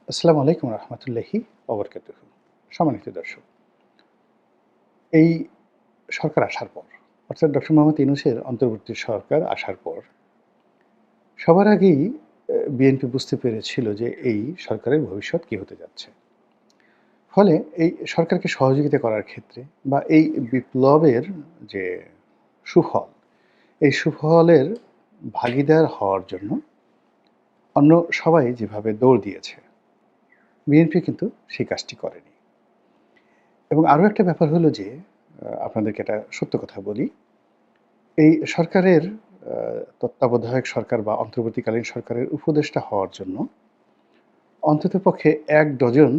আসসালামু আলাইকুম রহমতুল্লাহি ওবরকাতুহ। সম্মানিত দর্শক, এই সরকার আসার পর অর্থাৎ ডক্টর মোহাম্মদ ইউনূসের অন্তর্বর্তী সরকার আসার পর সবার আগেই বিএনপি বুঝতে পেরেছিল যে এই সরকারের ভবিষ্যৎ কী হতে যাচ্ছে। ফলে এই সরকারকে সহযোগিতা করার ক্ষেত্রে বা এই বিপ্লবের যে সুফল, এই সুফলের ভাগীদার হওয়ার জন্য অন্য সবাই যেভাবে দৌড় দিয়েছে, বিএনপি কিন্তু সেই কাজটি করেনি। এবং আরও একটা ব্যাপার হলো যে আপনাদেরকে একটা সত্য কথা বলি। এই সরকারের তত্ত্বাবধায়ক সরকার বা অন্তর্বর্তীকালীন সরকারের উপদেষ্টা হওয়ার জন্য অন্ততপক্ষে ১ ডজন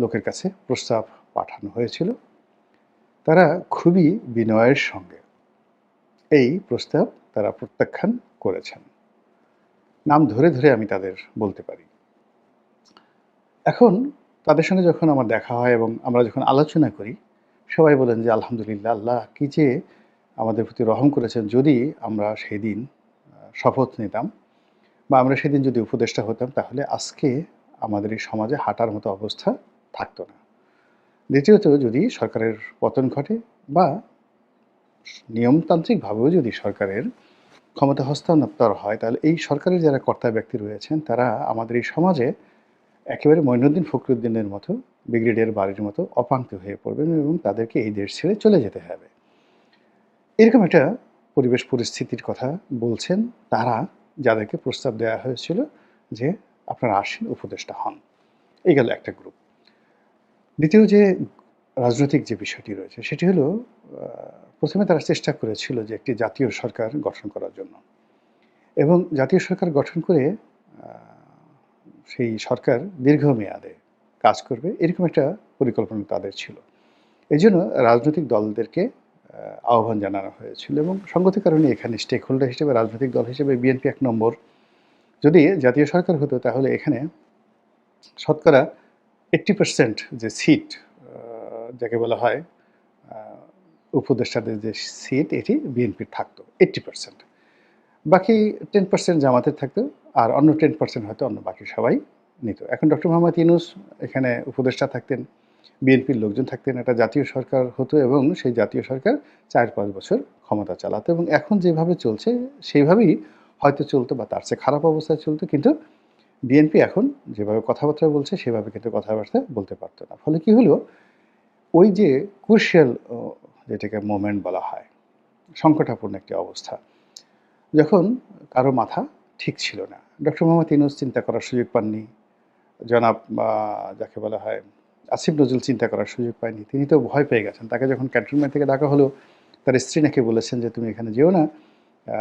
লোকের কাছে প্রস্তাব পাঠানো হয়েছিল। তারা খুবই বিনয়ের সঙ্গে এই প্রস্তাব তারা প্রত্যাখ্যান করেছেন। নাম ধরে, ধরে আমি তাদের বলতে পারি। এখন তাদের সঙ্গে যখন আমার দেখা হয় এবং আমরা যখন আলোচনা করি, সবাই বলেন যে, "আলহামদুলিল্লাহ, আল্লাহ কি যে আমাদের প্রতি রহম করেছেন। যদি আমরা সেদিন শপথ নিতাম বা আমরা সেদিন যদি উপদেষ্টা হতাম, তাহলে আজকে আমাদের এই সমাজে হাঁটার মতো অবস্থা থাকতো না।" দ্বিতীয়ত, যদি সরকারের পতন ঘটে বা নিয়মতান্ত্রিকভাবেও যদি সরকারের ক্ষমতা হস্তান্তর হয়, তাহলে এই সরকারের যারা কর্তা ব্যক্তি রয়েছেন, তারা আমাদের এই সমাজে একেবারে মঈনুদ্দিন ফখরুদ্দিনের মতো, ব্রিগেডিয়ার বাড়ির মতো অপাঙ্ক্ত হয়ে পড়বেন এবং তাদেরকে এই দেশ ছেড়ে চলে যেতে হবে। এরকম একটা পরিবেশ পরিস্থিতির কথা বলছেন তারা, যাদেরকে প্রস্তাব দেওয়া হয়েছিল যে, "আপনারা আসেন, উপদেষ্টা হন।" এই গেল একটা গ্রুপ। দ্বিতীয় যে রাজনৈতিক যে বিষয়টি রয়েছে, সেটি হলো ১ম এ তারা চেষ্টা করেছিল যে একটি জাতীয় সরকার গঠন করার জন্য এবং জাতীয় সরকার গঠন করে আ সেই সরকার দীর্ঘমেয়াদে কাজ করবে, এরকম একটা পরিকল্পনা তাদের ছিল। এজন্য রাজনৈতিক দলদেরকে আহ্বান জানানো হয়েছিল এবং সঙ্গত কারণে এখানে স্টেক হোল্ডার হিসেবে রাজনৈতিক দল হিসেবে বিএনপি ১ নম্বর। যদি জাতীয় সরকার হতো, তাহলে এখানে শতকরা 80% যে সিট, যাকে বলা হয় আ উপদেষ্টাদের যে সিট, এটি বিএনপির থাকতো 80%। বাকি 10% জামাতের থাকতো, আর অন্য 10% হয়তো অন্য বাকি সবাই নিত। এখন ডক্টর মোহাম্মদ ইউনূস এখানে উপদেষ্টা থাকতেন, বিএনপির লোকজন থাকতেন, একটা জাতীয় সরকার হতো এবং সেই জাতীয় সরকার ৪-৫ বছর ক্ষমতা চালাতো এবং এখন যেভাবে চলছে সেইভাবেই হয়তো চলতো বা তার চেয়ে খারাপ অবস্থায় চলতো। কিন্তু বিএনপি এখন যেভাবে কথাবার্তা বলছে সেভাবে কিন্তু কথাবার্তা বলতে পারত না। ফলে কি হলো, ওই যে ক্রুশিয়াল যেটাকে মোমেন্ট বলা হয়, সংকটাপূর্ণ একটি অবস্থা, যখন কারো মাথা ঠিক ছিল না। ডক্টর মোহাম্মদ ইউনূস চিন্তা করার সুযোগ পাননি। জনাব যাকে বলা হয় আসিফ নজরুল চিন্তা করার সুযোগ পায়নি। তিনি তো ভয় পেয়ে গেছেন। তাকে যখন ক্যান্টনমেন্ট থেকে ডাকা হলো, তার স্ত্রী নাকি বলেছেন যে, "তুমি এখানে যেও না, আ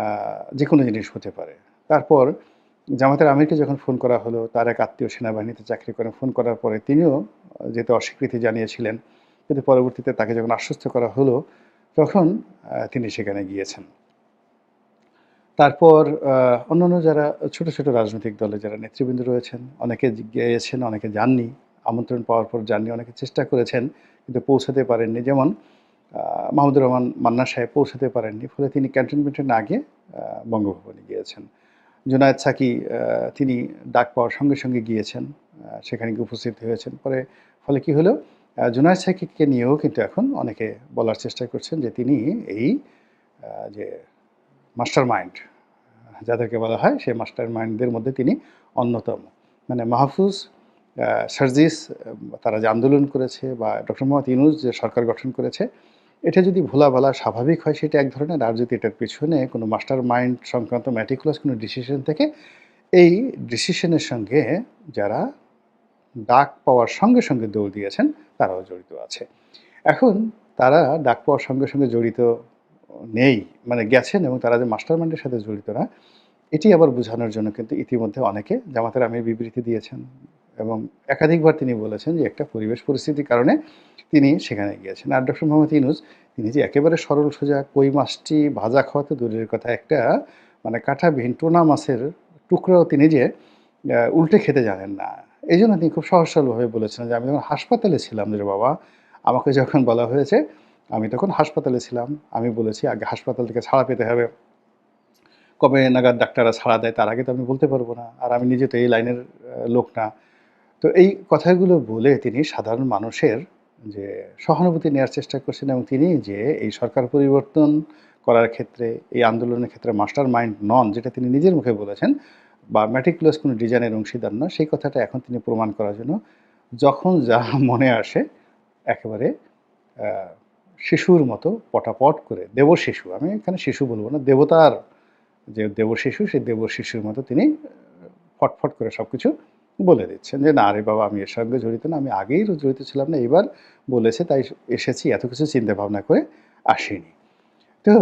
যেকোনো জিনিস হতে পারে।" তারপর জামাতের আমিরকে যখন ফোন করা হলো, তার এক আত্মীয় সেনাবাহিনীতে চাকরি করেন, ফোন করার পরে তিনিও যেতে অস্বীকৃতি জানিয়েছিলেন। কিন্তু পরবর্তীতে তাকে যখন আশ্বস্ত করা হলো, তখন তিনি সেখানে গিয়েছেন। তারপর অন্যান্য যারা ছোট, ছোট রাজনৈতিক দলে যারা নেতৃবৃন্দ রয়েছেন, অনেকে গিয়েছেন, অনেকে যাননি। আমন্ত্রণ পাওয়ার পর যাননি, অনেকে চেষ্টা করেছেন কিন্তু পৌঁছাতে পারেননি। যেমন আ মাহমুদুর রহমান মান্না সাহেব পৌঁছাতে পারেননি। ফলে তিনি ক্যান্টনমেন্টে না গিয়ে বঙ্গভবনে গিয়েছেন। জুনায়েদ সাকি তিনি ডাক পাওয়ার সঙ্গে, সঙ্গে গিয়েছেন। সেখানে গিয়ে উপস্থিত হয়েছেন। ফলে কি হলো? জুনায়েদ সাকিকে নিয়েও কিন্তু এখন অনেকে বলার চেষ্টা করছেন যে তিনি এই যে মাস্টার মাইন্ড, যাদেরকে বলা হয় সেই মাস্টার মাইন্ডদের মধ্যে তিনি অন্যতম। মানে মাহফুজ, সার্জিস, তারা যে আন্দোলন করেছে বা ডক্টর মোহাম্মদ ইউনূস যে সরকার গঠন করেছে, এটা যদি ভোলা-ভালা স্বাভাবিক হয় সেটা এক ধরনের, আর যদি এটার পেছনে কোনো মাস্টার মাইন্ড সংক্রান্ত ম্যাটিকুলাস কোনো ডিসিশন থাকে, এই ডিসিশনের সঙ্গে যারা ডাক পাওয়ার সঙ্গে, সঙ্গে দৌড় দিয়েছেন তারাও জড়িত আছে। এখন তারা ডাক পাওয়ার সঙ্গে, সঙ্গে জড়িত নেই, মানে গেছেন এবং তারা যে মাস্টার মাইন্ডের সাথে জড়িত না, এটি আবার বোঝানোর জন্য কিন্তু ইতিমধ্যে অনেকে জামাতের আমির বিবৃতি দিয়েছেন এবং একাধিকবার তিনি বলেছেন যে একটা পরিবেশ পরিস্থিতির কারণে তিনি সেখানে গিয়েছেন। আর ডক্টর মোহাম্মদ ইউনূস, তিনি যে একেবারে সরল সোজা কই মাছটি ভাজা খাওয়া তো দূরের কথা, একটা মানে কাঁটাবিহীন টুনা মাছের টুকরাও তিনি যে উল্টে খেতে জানেন না। এইজন্য তিনি খুব সহজ সরলভাবে বলেছিলেন যে, "আমি যখন হাসপাতালে ছিলাম রে বাবা, আমাকে যখন বলা হয়েছে, আমি তখন হাসপাতালে ছিলাম। আমি বলেছি আগে হাসপাতাল থেকে ছাড়া পেতে হবে। কবে নাগাদ ডাক্তাররা ছাড়া দেয় তার আগে তো আমি বলতে পারব না। আর আমি নিজে তো এই লাইনের লোক না। তো এই কথাগুলো বলে তিনি সাধারণ মানুষের যে সহানুভূতি নেওয়ার চেষ্টা করছেন এবং তিনি যে এই সরকার পরিবর্তন করার ক্ষেত্রে, এই আন্দোলনের ক্ষেত্রে মাস্টার মাইন্ড নন, যেটা তিনি নিজের মুখে বলেছেন, বা ম্যাটিকুলাস কোনো ডিজাইনের অংশীদার নয়, সেই কথাটা এখন তিনি প্রমাণ করার জন্য যখন যা মনে আসে একেবারে আ শিশুর মতো পটাপট করে, দেবশিশু, আমি এখানে শিশু বলব না, দেবতার যে দেবশিশু, সেই দেবশিশুর মতো তিনি ফটফট করে সবকিছু বলে দিচ্ছেন যে, "না রে বাবা, আমি এর সঙ্গে জড়িত না। আমি আগেই জড়িত ছিলাম না। এবার বলেছে তাই এসেছি। এত কিছু চিন্তা ভাবনা করে আসিনি।" তো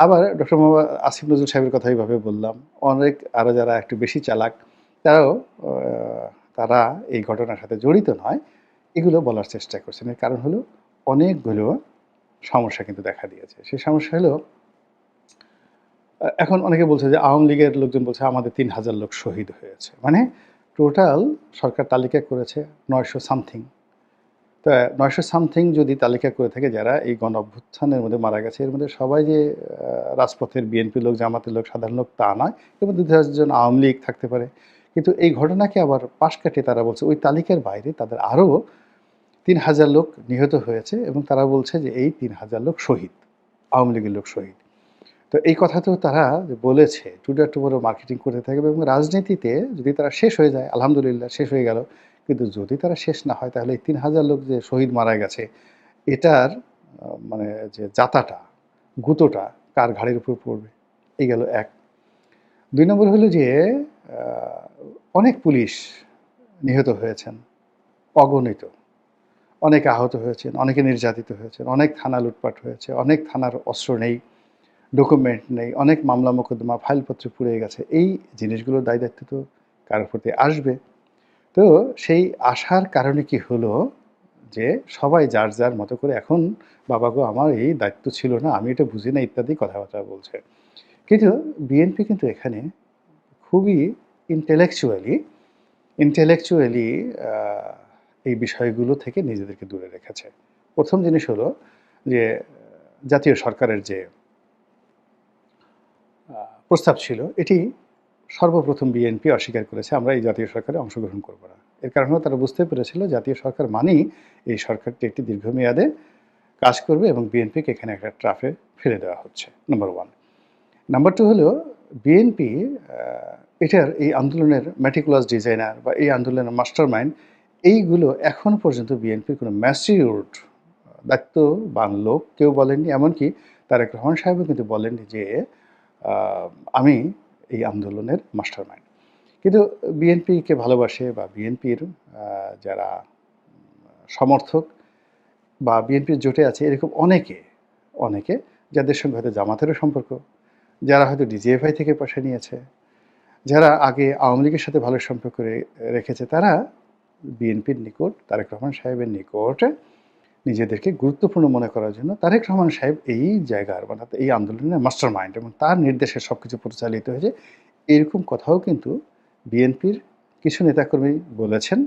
আবার ডক্টর মোহাম্মদ আসিফ নজরুল সাহেবের কথা এইভাবে বললাম। অনেক আরো যারা একটু বেশি চালাক, তারাও আ তারা এই ঘটনার সাথে জড়িত নয়, এগুলো বলার চেষ্টা করছেন। এর কারণ হলো অনেকগুলো সমস্যা কিন্তু দেখা দিয়েছে। সেই সমস্যা হলো এখন অনেকে বলছে যে আওয়ামী লীগের লোকজন বলছে আমাদের ৩,০০০ লোক শহীদ হয়েছে। মানে টোটাল সরকার তালিকা করেছে ৯০০ সামথিং। তো ৯০০ সামথিং যদি তালিকা করে থাকে যারা এই গণ অভ্যুত্থানের মধ্যে মারা গেছে, এর মধ্যে সবাই যে রাজপথের বিএনপির লোক, জামাতের লোক, সাধারণ লোক তা নয়। এর মধ্যে ২-১ জন আওয়ামী লীগ থাকতে পারে। কিন্তু এই ঘটনাকে আবার পাশ কাটিয়ে তারা বলছে ওই তালিকার বাইরে তাদের আরও ৩,০০০ লোক নিহত হয়েছে এবং তারা বলছে যে এই ৩,০০০ লোক শহীদ, আওয়ামী লীগের লোক শহীদ। তো এই কথা তো তারা বলেছে, টুডে টুমরো মার্কেটিং করতে থাকবে এবং রাজনীতিতে যদি তারা শেষ হয়ে যায়, আলহামদুলিল্লাহ শেষ হয়ে গেল। কিন্তু যদি তারা শেষ না হয় তাহলে এই ৩,০০০ লোক যে শহীদ মারা গেছে, এটার মানে যে যাতাটা, গুঁতোটা কার ঘাড়ের উপর পড়বে? এই গেল ১। ২ নম্বর হলো যে আ অনেক পুলিশ নিহত হয়েছেন, অগণিত। অনেকে আহত হয়েছেন, অনেকে নির্যাতিত হয়েছেন, অনেক থানা লুটপাট হয়েছে, অনেক থানার অস্ত্র নেই, ডকুমেন্ট নেই, অনেক মামলা মোকদ্দমা ফাইলপত্র পুড়ে গেছে। এই জিনিসগুলোর দায়-দায়িত্ব তো কারো প্রতি আসবে। তো সেই আসার কারণে কি হলো যে সবাই যার, যার মতো করে এখন বাবা গো আমার এই দায়িত্ব ছিল না, আমি এটা বুঝি না ইত্যাদি কথাবার্তা বলছে। কিন্তু বিএনপি কিন্তু এখানে খুবই ইন্টেলেকচুয়ালি ইন্টেলেকচুয়ালি আ এই বিষয়গুলো থেকে নিজেদেরকে দূরে রেখেছে। ১ম জিনিস হলো যে জাতীয় সরকারের যে আ প্রস্তাব ছিল, এটি সর্বপ্রথম বিএনপি অস্বীকার করেছে, আমরা এই জাতীয় সরকারে অংশগ্রহণ করব না। এর কারণ হলো তারা বুঝতে পেরেছিল জাতীয় সরকার মানেই এই সরকারটি একটি দীর্ঘমেয়াদে কাজ করবে এবং বিএনপিকে এখানে একটা ট্রাফে ফেলে দেওয়া হচ্ছে, নাম্বার 1। নাম্বার 2 হলো বিএনপি আ এটার এই আন্দোলনের meticulous ডিজাইনার বা এই আন্দোলনের মাস্টারমাইন্ড, এইগুলো এখন পর্যন্ত বিএনপির কোনো ম্যাচিউরড দায়িত্ববান লোক কেউ বলেননি। এমনকি তারেক রহমান সাহেবও কিন্তু বলেননি যে আ আমি এই আন্দোলনের মাস্টারমাইন্ড। কিন্তু বিএনপিকে ভালোবাসে বা বিএনপির যারা সমর্থক বা বিএনপির জোটে আছে এরকম অনেকে যাদের সঙ্গে হয়তো জামাতেরও সম্পর্ক, যারা হয়তো ডিজিএফআই থেকে পয়সা নিয়েছে, যারা আগে আওয়ামী লীগের সাথে ভালো সম্পর্ক রেখেছে, তারা বিএনপির নিকট, তারেক রহমান সাহেবের নিকট নিজেদেরকে গুরুত্বপূর্ণ মনে করার জন্য তারেক রহমান সাহেব এই জায়গার মানে এই আন্দোলনের মাস্টারমাইন্ড এবং তার নির্দেশে সবকিছু পরিচালিত হয়েছে, এরকম কথাও কিন্তু বিএনপির কিছু নেতাকর্মী বলেছেন।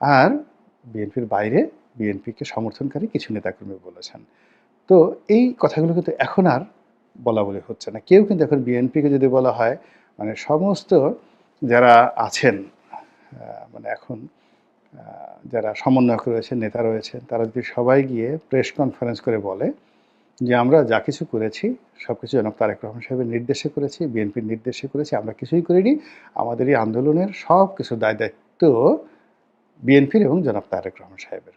আর বিএনপির বাইরে বিএনপিকে সমর্থনকারী কিছু নেতাকর্মী বলেছেন। তো এই কথাগুলো কিন্তু এখন আর বলাবলি হচ্ছে না। কেউ কিন্তু এখন বিএনপিকে যদি বলা হয়, মানে সমস্ত যারা আছেন মানে এখন আ যারা সমন্বয়ক রয়েছেন, নেতা রয়েছেন, তারা যদি সবাই গিয়ে প্রেস কনফারেন্স করে বলে যে, "আমরা যা কিছু করেছি, সবকিছু জনাব তারেক রহমান সাহেবের নির্দেশে করেছি, বিএনপির নির্দেশে করেছি, আমরা কিছুই করিনি। আমাদের এই আন্দোলনের সবকিছু দায়-দায়িত্ব বিএনপির এবং জনাব তারেক রহমান সাহেবের।"